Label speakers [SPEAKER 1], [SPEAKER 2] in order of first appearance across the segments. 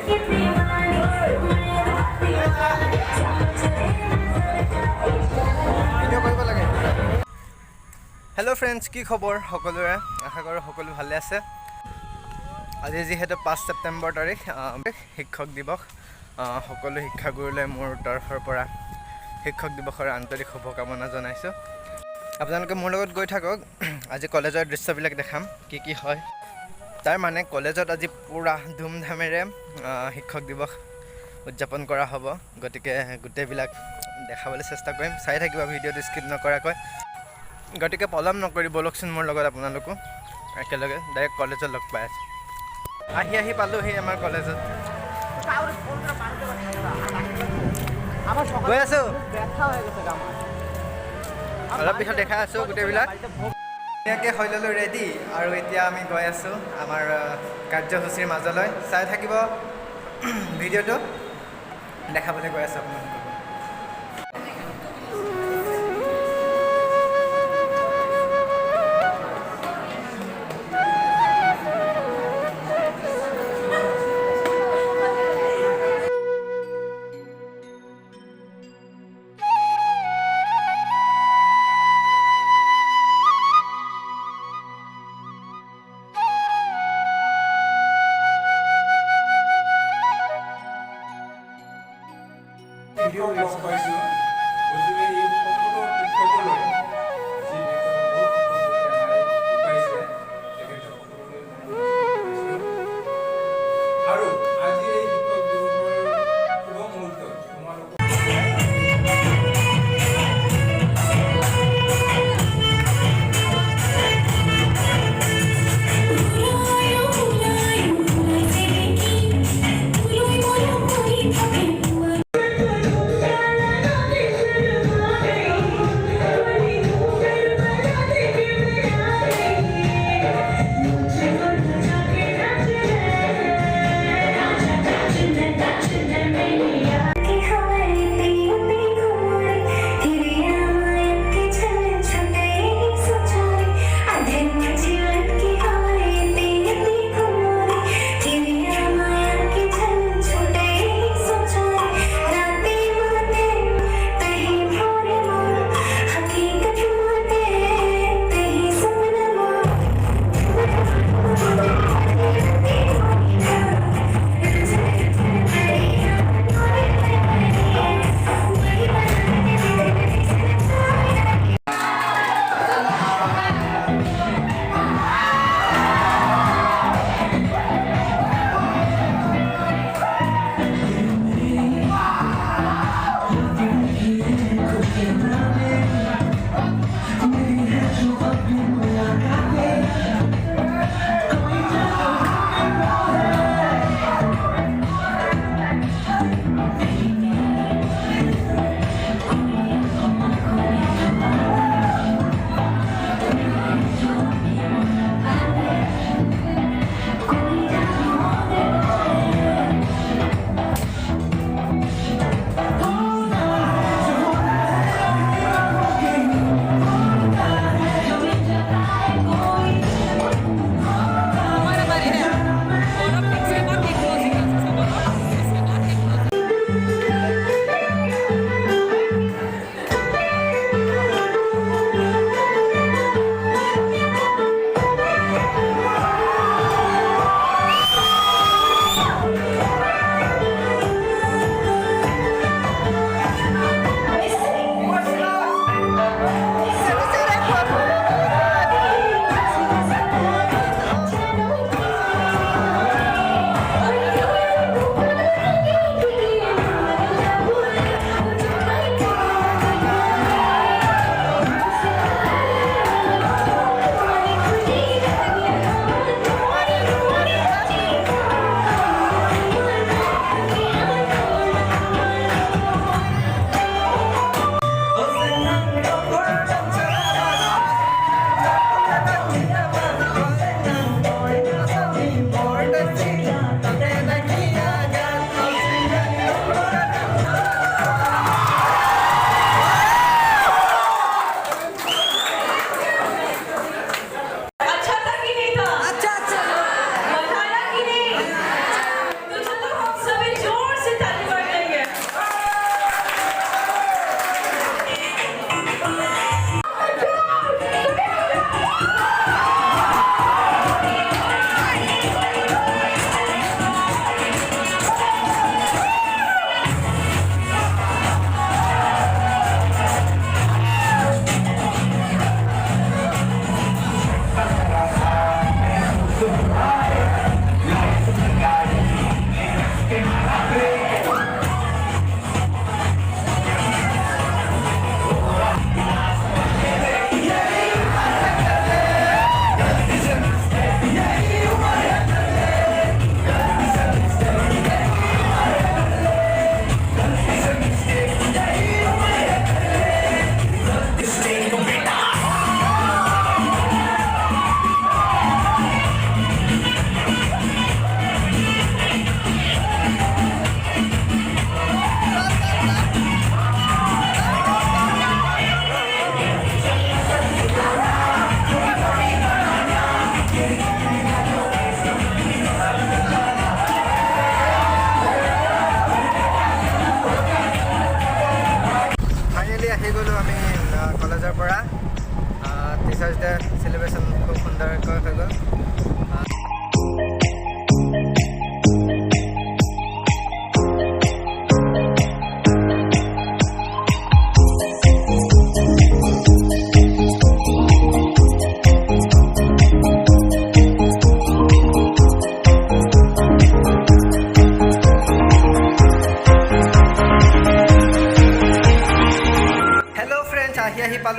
[SPEAKER 1] hello friends की खबर सकलोरे आशा करो सकलो भाले आछे आज जेहेतु 5 सेप्टेम्बर तारिख शिक्षक दिवस सकलो शिक्षागुरुले मोर तरफर परा शिक्षक दिवसर आंतरिक शुभकामना जनाइছো आपनालोके मोर लगत गई थाকক आज कलेजर दृश्यबिलाक देखाम की হয় तार माने कलेजत आज पूरा धूमधामेरे शिक्षक दिवस उद्यापन करा हबो गतिके गुटेबिलाक देखाबले चेष्टा करिम चाइ থাকিবা ভিডিওটো স্কিপ নকৰাকৈ गतिके पलम नकरि बोलकसोन मोर लगत आपनालोको एकेलगे डाइरेक्ट कलेजत लग पाइ आछो आही पालोहि आमार कलेजत गई आछो अलप पिছত देखा आछो गुटेबिलाक धुनियाके হৈ ললো ৰেডি আৰু এতিয়া আমি গৈ আছো আমাৰ কাৰ্যসূচীৰ মাজলৈ চাই থাকিব ভিডিওটো দেখাবলৈ গৈ আছো আপোনালোকক
[SPEAKER 2] ভিডিও লগ পাইছো গতিকে এই সকলো শিক্ষকলৈ যি পাইছে আৰু আজি এই শিক্ষক দিৱসৰ শুভ মুহূৰ্তত তোমালোক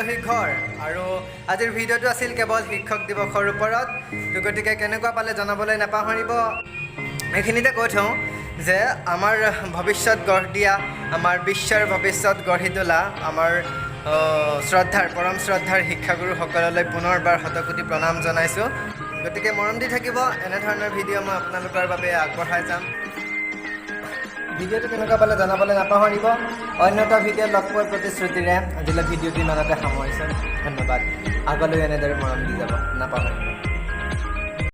[SPEAKER 1] আলহী ঘৰ আৰু আজিৰ ভিডিঅ'টো আছিল কেৱল শিক্ষক দিৱসৰ ওপৰত তো গতিকে কেনেকুৱা পালে জনাবলৈ নাপাহৰিব এইখিনিতে কৈ থওঁ যে আমাৰ ভৱিষ্যত গঢ় দিয়া আমাৰ বিশ্বৰ ভৱিষ্যত গঢ়ি তোলা আমাৰ পৰম শ্ৰদ্ধাৰ শিক্ষাগুৰুসকললৈ পুনৰবাৰ শতকোটি প্ৰণাম জনাইছোঁ গতিকে মৰম দি থাকিব এনেধৰণৰ ভিডিঅ' মই আপোনালোকৰ বাবে আগবঢ়াই যাম ভিডিঅ'টো কেনেকুৱা পালে জনাবলৈ নাপাহৰিব অন্য এটা ভিডিঅ' লগ পোৱাৰ প্ৰতিশ্ৰুতিৰে আজিলৈ ভিডিঅ'টো ইমানতে সামৰিছোঁ ধন্যবাদ আগলৈ এনেদৰে মৰম দি যাব নাপাহৰিব